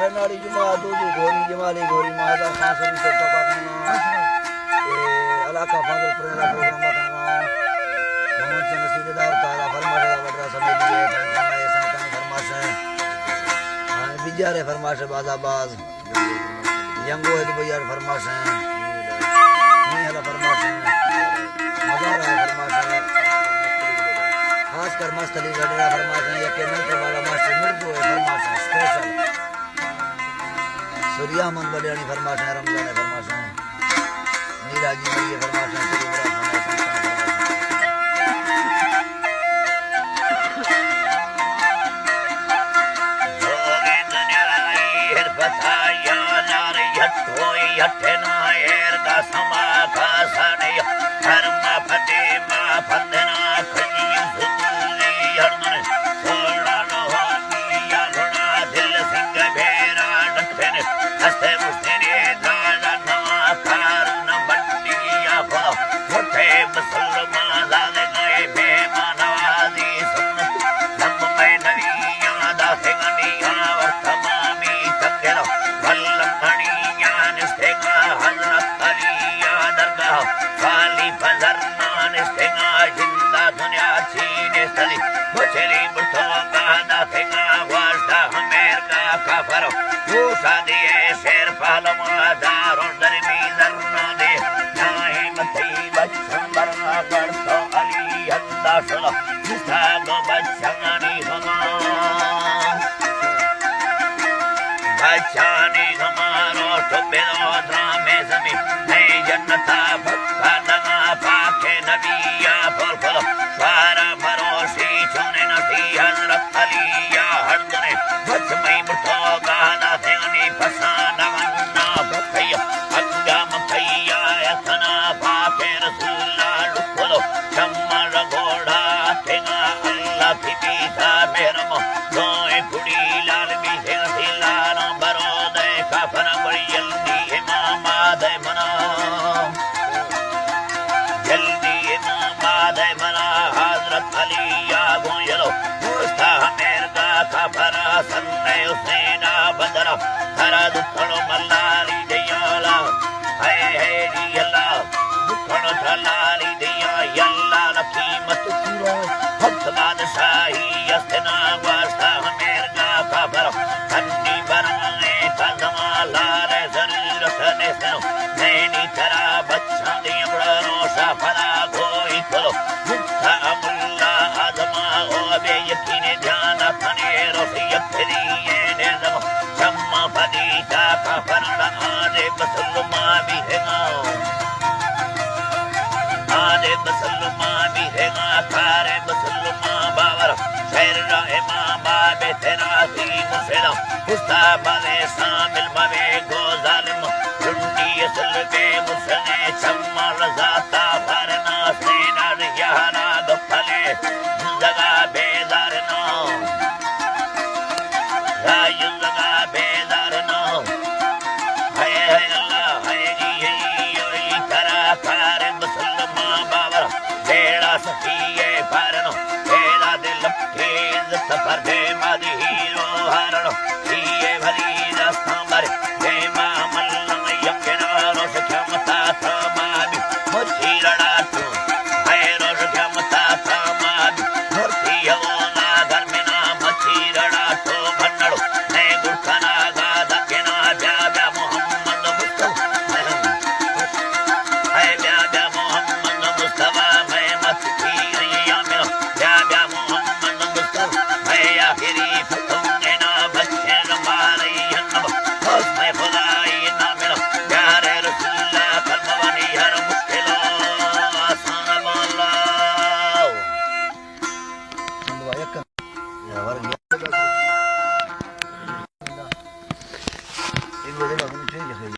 शनाड़ी जुमा दूधू घोरी जमाली घोरी मादा खासरी से पकाना अलाका फादर प्रेरा प्रोग्राम करना मोहम्मद से नसीबदार ताला फरमाशा बडरा समेलिए खाना ये संतान फरमाशा बिजारे फरमाशा बाजाबाज यंगो है दुबैयार फरमाशा नीला फरमाशा मजारा फरमाशा खासकर मस्तली गडरा फरमाशा या केनल के वाला मास्टर मिर्जो है फरमाशा स्पेशल सूर्या मन बड़ियानी फरमाशा रमजान फरमाशा नीरा जी ये फरमाशा सफर दे मदी हीरो हरण ये भली दस्तां